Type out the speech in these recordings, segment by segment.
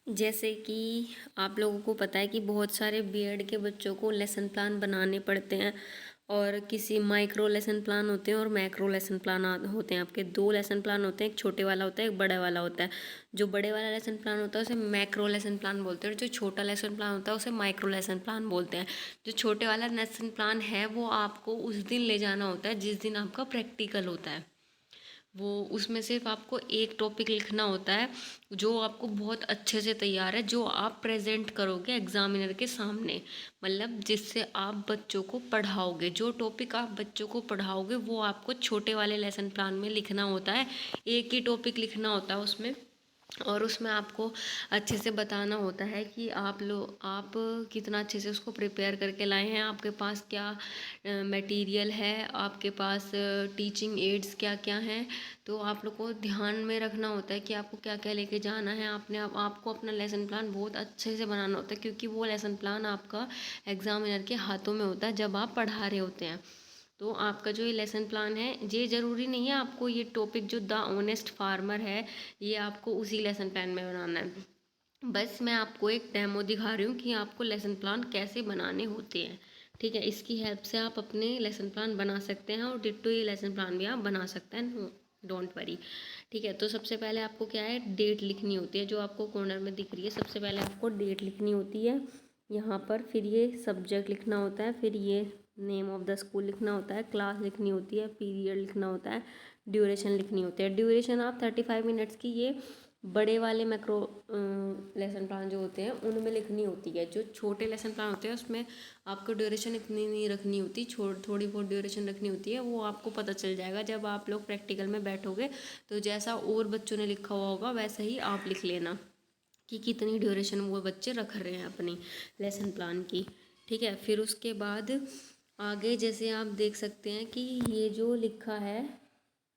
जैसे कि आप लोगों को पता है कि बहुत सारे बीएड के बच्चों को लेसन प्लान बनाने पड़ते हैं, और किसी माइक्रो लेसन प्लान होते हैं और मैक्रो लेसन प्लान होते हैं। आपके दो लेसन प्लान होते हैं, एक छोटे वाला होता है, एक बड़े वाला होता है। जो बड़े वाला लेसन प्लान होता है उसे मैक्रो लेसन प्लान बोलते हैं, और जो छोटा लेसन प्लान होता है उसे माइक्रो लेसन प्लान बोलते हैं। जो छोटे वाला लेसन प्लान है वो आपको उस दिन ले जाना होता है जिस दिन आपका प्रैक्टिकल होता है। वो उसमें सिर्फ आपको एक टॉपिक लिखना होता है जो आपको बहुत अच्छे से तैयार है, जो आप प्रेजेंट करोगे एग्जामिनर के सामने, मतलब जिससे आप बच्चों को पढ़ाओगे। जो टॉपिक आप बच्चों को पढ़ाओगे वो आपको छोटे वाले लेसन प्लान में लिखना होता है। एक ही टॉपिक लिखना होता है उसमें, और उसमें आपको अच्छे से बताना होता है कि आप कितना अच्छे से उसको प्रिपेयर करके लाए हैं, आपके पास क्या मटेरियल है, आपके पास टीचिंग एड्स क्या क्या हैं। तो आप लोग को ध्यान में रखना होता है कि आपको क्या क्या लेके जाना है। आपको अपना लेसन प्लान बहुत अच्छे से बनाना होता है, क्योंकि वो लेसन प्लान आपका एग्जामिनर के हाथों में होता है जब आप पढ़ा रहे होते हैं। तो आपका जो ये लेसन प्लान है, ये ज़रूरी नहीं है आपको ये टॉपिक जो द ऑनेस्ट फार्मर है ये आपको उसी लेसन प्लान में बनाना है। बस मैं आपको एक डेमो दिखा रही हूँ कि आपको लेसन प्लान कैसे बनाने होते हैं। ठीक है, इसकी हेल्प से आप अपने लेसन प्लान बना सकते हैं, और डिट्टो ये लेसन प्लान भी आप बना सकते हैं, डोंट वरी। ठीक है, तो सबसे पहले आपको क्या है, डेट लिखनी होती है जो आपको कॉर्नर में दिख रही है। सबसे पहले आपको डेट लिखनी होती है यहाँ पर, फिर ये सब्जेक्ट लिखना होता है, फिर ये नेम ऑफ द स्कूल लिखना होता है, क्लास लिखनी होती है, पीरियड लिखना होता है, ड्यूरेशन लिखनी होती है। ड्यूरेशन आप 35 मिनट्स की ये बड़े वाले मैक्रो लेसन प्लान जो होते हैं उनमें लिखनी होती है। जो छोटे लेसन प्लान होते हैं उसमें आपको ड्यूरेशन इतनी नहीं रखनी होती, थोड़ी बहुत ड्यूरेशन रखनी होती है। वो आपको पता चल जाएगा जब आप लोग प्रैक्टिकल में बैठोगे, तो जैसा और बच्चों ने लिखा हुआ होगा वैसा ही आप लिख लेना कि कितनी ड्यूरेशन वो बच्चे रख रहे हैं अपनी लेसन प्लान की। ठीक है, फिर उसके बाद आगे जैसे आप देख सकते हैं कि ये जो लिखा है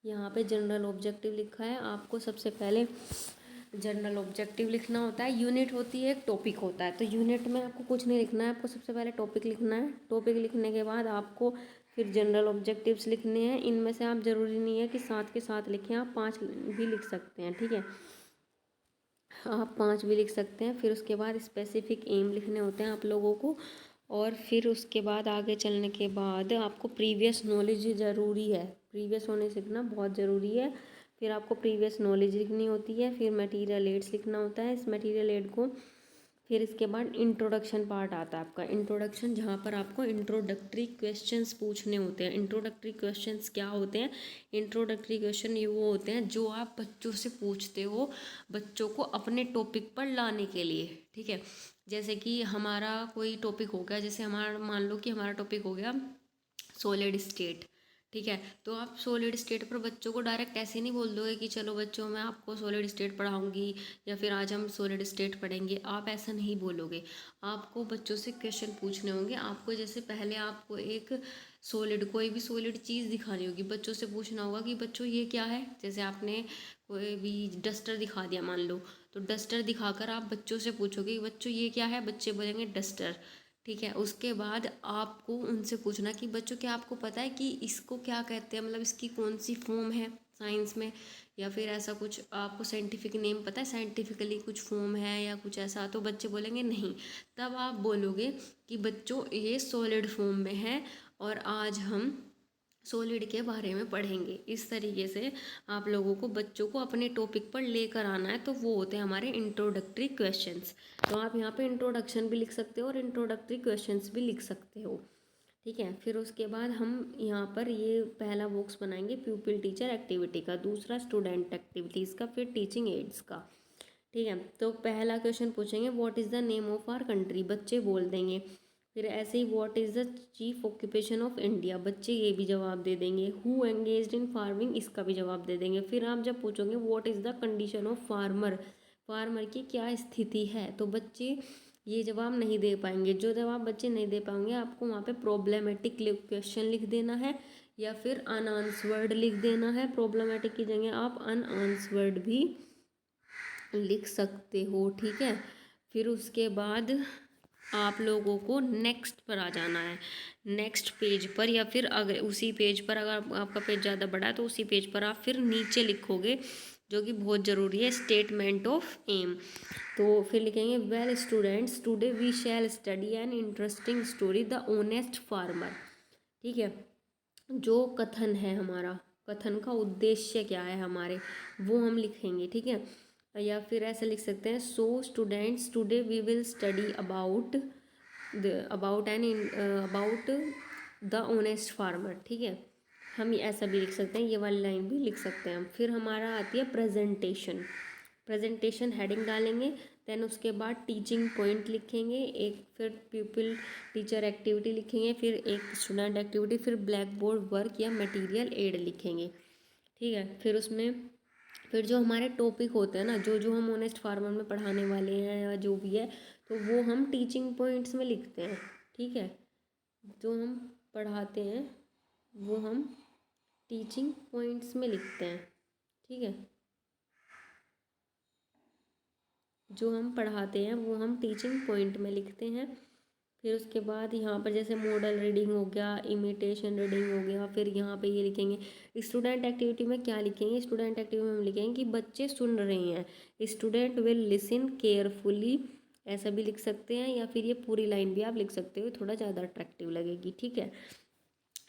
यहाँ पे जनरल ऑब्जेक्टिव लिखा है। आपको सबसे पहले जनरल ऑब्जेक्टिव लिखना होता है। यूनिट होती है, एक टॉपिक होता है। तो यूनिट में आपको कुछ नहीं लिखना है, आपको सबसे पहले टॉपिक लिखना है। टॉपिक लिखने के बाद आपको फिर जनरल ऑब्जेक्टिव्स लिखने हैं। इनमें से आप ज़रूरी नहीं है कि 7 के 7 लिखें, आप 5 भी लिख सकते हैं। ठीक है, आप 5 भी लिख सकते हैं। फिर उसके बाद स्पेसिफिक एम लिखने होते हैं आप लोगों को, और फिर उसके बाद आगे चलने के बाद आपको प्रीवियस नॉलेज ज़रूरी है, प्रीवियस होने सीखना बहुत ज़रूरी है। फिर आपको प्रीवियस नॉलेज लिखनी होती है, फिर मटेरियल एड्स लिखना होता है, इस मटेरियल एड को। फिर इसके बाद इंट्रोडक्शन पार्ट आता है आपका, इंट्रोडक्शन, जहाँ पर आपको इंट्रोडक्टरी क्वेश्चंस पूछने होते हैं। इंट्रोडक्टरी क्वेश्चंस क्या होते हैं? इंट्रोडक्टरी क्वेश्चन ये वो होते हैं जो आप बच्चों से पूछते हो, बच्चों को अपने टॉपिक पर लाने के लिए। ठीक है, जैसे कि हमारा कोई टॉपिक हो गया, जैसे हमारा मान लो कि हमारा टॉपिक हो गया सॉलिड स्टेट। ठीक है, तो आप सॉलिड स्टेट पर बच्चों को डायरेक्ट ऐसे नहीं बोल दोगे कि चलो बच्चों मैं आपको सॉलिड स्टेट पढ़ाऊंगी, या फिर आज हम सॉलिड स्टेट पढ़ेंगे। आप ऐसा नहीं बोलोगे, आपको बच्चों से क्वेश्चन पूछने होंगे। आपको जैसे पहले आपको एक सॉलिड, कोई भी सॉलिड चीज़ दिखानी होगी, बच्चों से पूछना होगा कि बच्चों ये क्या है। जैसे आपने कोई भी डस्टर दिखा दिया मान लो, तो डस्टर दिखाकर आप बच्चों से पूछोगे कि बच्चों ये क्या है, बच्चे बोलेंगे डस्टर। ठीक है, उसके बाद आपको उनसे पूछना कि बच्चों क्या आपको पता है कि इसको क्या कहते हैं, मतलब इसकी कौन सी फॉर्म है साइंस में, या फिर ऐसा कुछ आपको साइंटिफिक नेम पता है, साइंटिफिकली कुछ फॉर्म है या कुछ ऐसा। तो बच्चे बोलेंगे नहीं, तब आप बोलोगे कि बच्चों ये सॉलिड फॉर्म में है और आज हम सॉलिड के बारे में पढ़ेंगे। इस तरीके से आप लोगों को बच्चों को अपने टॉपिक पर लेकर आना है। तो वो होते हैं हमारे इंट्रोडक्टरी क्वेश्चंस। तो आप यहाँ पे इंट्रोडक्शन भी लिख सकते हो और इंट्रोडक्टरी क्वेश्चंस भी लिख सकते हो। ठीक है, फिर उसके बाद हम यहाँ पर ये पहला बॉक्स बनाएंगे प्यूपिल टीचर एक्टिविटी का, दूसरा स्टूडेंट एक्टिविटीज़ का, फिर टीचिंग एड्स का। ठीक है, तो पहला क्वेश्चन पूछेंगे what is the name of our country, बच्चे बोल देंगे। फिर ऐसे ही what is the chief occupation of India, बच्चे ये भी जवाब दे देंगे। हु एंगेज्ड इन फार्मिंग, इसका भी जवाब दे देंगे। फिर आप जब पूछोगे what is the condition of farmer, farmer की क्या स्थिति है, तो बच्चे ये जवाब नहीं दे पाएंगे। जो जवाब बच्चे नहीं दे पाएंगे आपको वहाँ पे प्रॉब्लमेटिक क्वेश्चन लिख देना है, या फिर अनआंसवर्ड लिख देना है। प्रॉब्लमेटिक की जगह आप अनआंसवर्ड भी लिख सकते हो। ठीक है, फिर उसके बाद आप लोगों को नेक्स्ट पर आ जाना है, नेक्स्ट पेज पर, या फिर अगर उसी पेज पर, अगर आपका पेज ज़्यादा बड़ा है तो उसी पेज पर आप फिर नीचे लिखोगे जो कि बहुत ज़रूरी है, स्टेटमेंट ऑफ एम। तो फिर लिखेंगे well students today we shall study an interesting story the honest farmer. ठीक है, जो कथन है हमारा, कथन का उद्देश्य क्या है हमारे, वो हम लिखेंगे। ठीक है, या फिर ऐसा लिख सकते हैं so students today we will study about about the honest farmer. ठीक है, हम ऐसा भी लिख सकते हैं, ये वाली लाइन भी लिख सकते हैं हम। फिर हमारा आती है प्रेजेंटेशन। प्रेजेंटेशन हेडिंग डालेंगे, देन उसके बाद टीचिंग पॉइंट लिखेंगे एक, फिर पीपल टीचर एक्टिविटी लिखेंगे, फिर एक स्टूडेंट एक्टिविटी, फिर ब्लैक बोर्ड वर्क या मटेरियल एड लिखेंगे। ठीक है, फिर उसमें फिर जो हमारे टॉपिक होते हैं ना, जो जो हम ऑनेस्ट फार्मर में पढ़ाने वाले हैं या जो भी है, तो वो हम टीचिंग पॉइंट्स में लिखते हैं। ठीक है, जो हम पढ़ाते हैं वो हम टीचिंग पॉइंट्स में लिखते हैं। ठीक है, जो हम पढ़ाते हैं वो हम टीचिंग पॉइंट में लिखते हैं। फिर उसके बाद यहाँ पर जैसे मॉडल रीडिंग हो गया, इमिटेशन रीडिंग हो गया, फिर यहाँ पे ये लिखेंगे स्टूडेंट एक्टिविटी में क्या लिखेंगे, स्टूडेंट एक्टिविटी में हम लिखेंगे कि बच्चे सुन रहे हैं, स्टूडेंट विल लिसन केयरफुली, ऐसा भी लिख सकते हैं, या फिर ये पूरी लाइन भी आप लिख सकते हो, थोड़ा ज़्यादा अट्रैक्टिव लगेगी। ठीक है,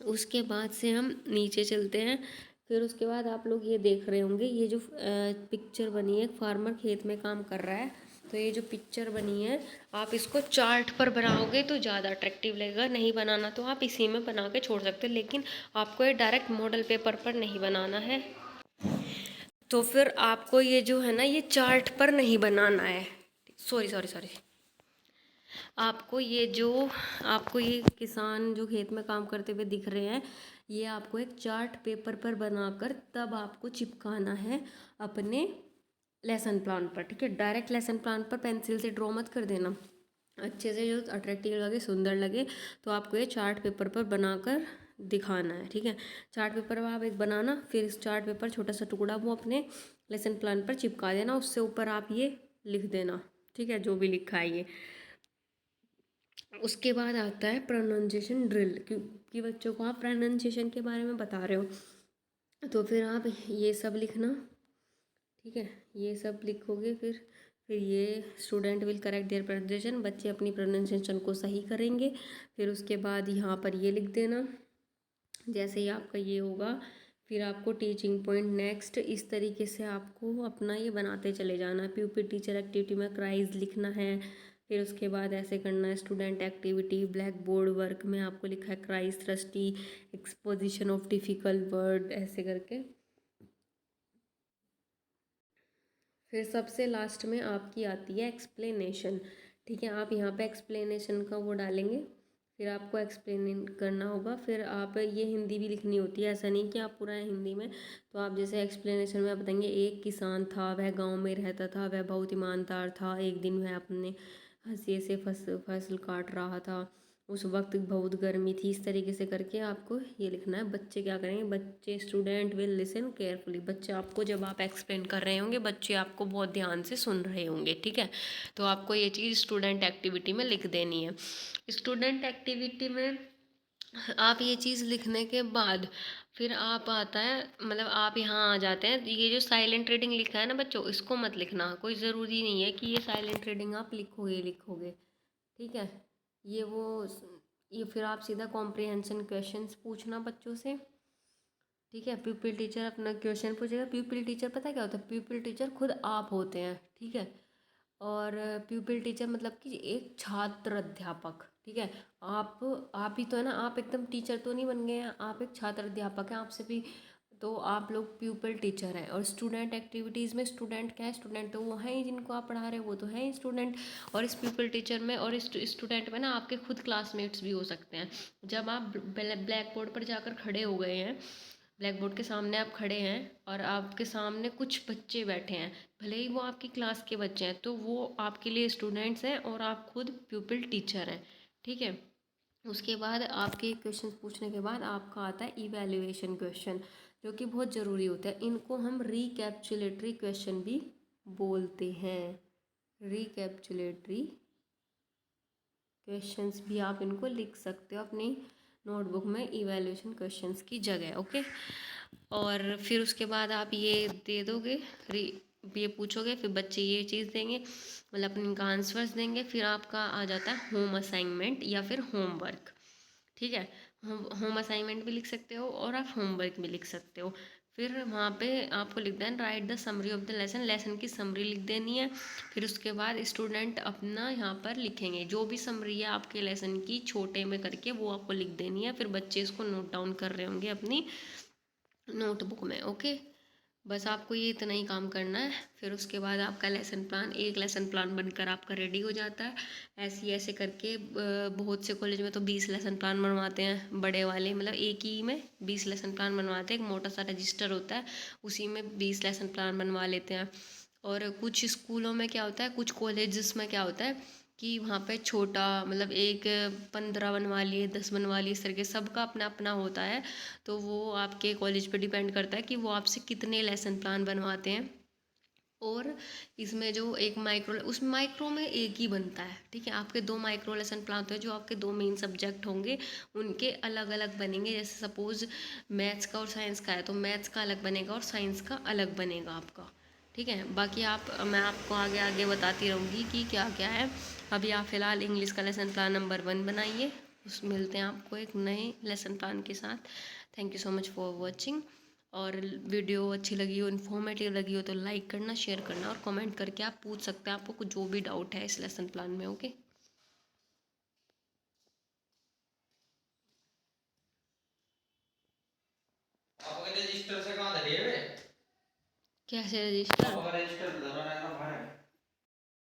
उसके बाद से हम नीचे चलते हैं। फिर उसके बाद आप लोग ये देख रहे होंगे, ये जो पिक्चर बनी है, फार्मर खेत में काम कर रहा है, तो ये जो पिक्चर बनी है आप इसको चार्ट पर बनाओगे तो ज़्यादा अट्रैक्टिव लगेगा, नहीं बनाना तो आप इसी में बना के छोड़ सकते हो, लेकिन आपको ये डायरेक्ट मॉडल पेपर पर नहीं बनाना है। तो फिर आपको ये जो है ना, ये चार्ट पर नहीं बनाना है, सॉरी सॉरी सॉरी, आपको ये किसान जो खेत में काम करते हुए दिख रहे हैं, ये आपको एक चार्ट पेपर पर बनाकर तब आपको चिपकाना है अपने लेसन प्लान पर। ठीक है, डायरेक्ट लेसन प्लान पर पेंसिल से ड्रॉ मत कर देना, अच्छे से जो अट्रैक्टिव लगे, सुंदर लगे, तो आपको ये चार्ट पेपर पर बनाकर दिखाना है। ठीक है, चार्ट पेपर आप एक बनाना, फिर इस चार्ट पेपर छोटा सा टुकड़ा वो अपने लेसन प्लान पर चिपका देना, उससे ऊपर आप ये लिख देना। ठीक है, जो भी लिखा है ये। उसके बाद आता है प्रोनाउंसिएशन ड्रिल, क्योंकि बच्चों को आप प्रोनाउंसिएशन के बारे में बता रहे हो, तो फिर आप ये सब लिखना। ठीक है, ये सब लिखोगे, फिर ये student will correct their pronunciation, बच्चे अपनी प्रोनाउंसिएशन को सही करेंगे। फिर उसके बाद यहाँ पर ये लिख देना, जैसे ही आपका ये होगा, फिर आपको टीचिंग पॉइंट नेक्स्ट, इस तरीके से आपको अपना ये बनाते चले जाना है। प्यूपिल टीचर एक्टिविटी में क्राइज लिखना है, फिर उसके बाद ऐसे करना है। Student activity black board work में आपको लिखा है cries thirsty exposition of difficult word, ऐसे करके। फिर सबसे लास्ट में आपकी आती है एक्सप्लेनेशन। ठीक है, आप यहाँ पे एक्सप्लेनेशन का वो डालेंगे, फिर आपको एक्सप्लेन करना होगा। फिर आप ये हिंदी भी लिखनी होती है, ऐसा नहीं कि आप पूरा हिंदी में, तो आप जैसे एक्सप्लेनेशन में आप बताएंगे एक किसान था, वह गांव में रहता था, वह बहुत ईमानदार था, एक दिन वह अपने हंसिए से फसल काट रहा था, उस वक्त बहुत गर्मी थी, इस तरीके से करके आपको ये लिखना है। बच्चे क्या करेंगे, बच्चे स्टूडेंट विल लिसन केयरफुली, बच्चे आपको जब आप एक्सप्लेन कर रहे होंगे, बच्चे आपको बहुत ध्यान से सुन रहे होंगे। ठीक है, तो आपको ये चीज़ स्टूडेंट एक्टिविटी में लिख देनी है। स्टूडेंट एक्टिविटी में आप ये चीज़ लिखने के बाद फिर आप आता है, मतलब आप यहाँ आ जाते हैं, ये जो साइलेंट रीडिंग लिखा है ना बच्चों, इसको मत लिखना, कोई ज़रूरी नहीं है कि ये साइलेंट रीडिंग आप लिखोगे। ठीक है, ये वो ये फिर आप सीधा कॉम्प्रिहेंशन क्वेश्चंस पूछना बच्चों से। ठीक है, प्यूपिल टीचर अपना क्वेश्चन पूछेगा। प्यूपिल टीचर पता क्या होता है, प्यूपिल टीचर खुद आप होते हैं। ठीक है, और प्यूपिल टीचर मतलब कि एक छात्र अध्यापक। ठीक है, आप ही तो है ना, आप एकदम टीचर तो नहीं बन गए हैं, आप एक छात्र अध्यापक हैं, आपसे भी तो आप लोग प्यूपिल टीचर हैं। और स्टूडेंट एक्टिविटीज़ में स्टूडेंट क्या है, स्टूडेंट तो वो हैं ही जिनको आप पढ़ा रहे हो, वो तो है ही स्टूडेंट। और इस प्यूपिल टीचर में और इस स्टूडेंट में ना आपके खुद क्लासमेट्स भी हो सकते हैं। जब आप ब्लैक बोर्ड पर जाकर खड़े हो गए हैं, ब्लैक बोर्ड के सामने आप खड़े हैं और आपके सामने कुछ बच्चे बैठे हैं, भले ही वो आपकी क्लास के बच्चे हैं, तो वो आपके लिए स्टूडेंट्स हैं और आप खुद प्यूपिल टीचर हैं। ठीक है, उसके बाद आपके क्वेश्चन पूछने के बाद आपका आता है इवैल्यूएशन क्वेश्चन, जो कि बहुत ज़रूरी होता है। इनको हम रिकैप्चुलेटरी क्वेश्चन भी बोलते हैं। रिकैप्चुलेटरी क्वेश्चंस भी आप इनको लिख सकते हो अपनी नोटबुक में इवैल्यूएशन क्वेश्चंस की जगह। ओके, और फिर उसके बाद आप ये दे दोगे, ये पूछोगे, फिर बच्चे ये चीज़ देंगे, मतलब अपने इनका आंसर्स देंगे, फिर आपका आ जाता है होम असाइनमेंट या फिर होमवर्क। ठीक है, होम असाइनमेंट भी लिख सकते हो और आप होमवर्क भी लिख सकते हो। फिर वहाँ पे आपको लिख देना right the summary of the lesson, lesson की समरी लिख देनी है। फिर उसके बाद स्टूडेंट अपना यहाँ पर लिखेंगे, जो भी समरी है आपके लेसन की छोटे में करके वो आपको लिख देनी है। फिर बच्चे इसको नोट डाउन कर रहे होंगे अपनी नोटबुक में। ओके, बस आपको ये इतना ही काम करना है। फिर उसके बाद आपका लेसन प्लान, एक लेसन प्लान बनकर आपका रेडी हो जाता है। ऐसे करके बहुत से कॉलेज में तो 20 लेसन प्लान बनवाते हैं, बड़े वाले, मतलब एक ही में 20 लेसन प्लान बनवाते हैं। एक मोटा सा रजिस्टर होता है, उसी में 20 लेसन प्लान बनवा लेते हैं। और कुछ स्कूलों में क्या होता है, कुछ कॉलेजेस में क्या होता है कि वहाँ पे छोटा, मतलब एक 15 बनवा लिए, 10 बनवा लिए, इस तरह के सबका अपना अपना होता है। तो वो आपके कॉलेज पे डिपेंड करता है कि वो आपसे कितने लेसन प्लान बनवाते हैं। और इसमें जो एक माइक्रो, उस माइक्रो में एक ही बनता है। ठीक है, आपके 2 माइक्रो लेसन प्लान होते हैं, जो आपके 2 मेन सब्जेक्ट होंगे उनके अलग अलग बनेंगे। जैसे सपोज़ मैथ्स का और साइंस का है, तो मैथ्स का अलग बनेगा और साइंस का अलग बनेगा आपका। ठीक है, बाकी मैं आपको आगे आगे बताती रहूँगी कि क्या क्या है। अभी आप फ़िलहाल इंग्लिश का लेसन प्लान नंबर 1 बनाइए। उस मिलते हैं आपको एक नए लेसन प्लान के साथ। Thank you so much for watching. और वीडियो अच्छी लगी हो, इन्फॉर्मेटिव लगी हो, तो लाइक करना, शेयर करना और कमेंट करके आप पूछ सकते हैं आपको कुछ जो भी डाउट है इस लेसन प्लान में। ओके, आपका रजिस्टर से कहाँ धरी है बे? कैसे रजिस्टर? आपका रजिस्टर धरा है ना बाहर।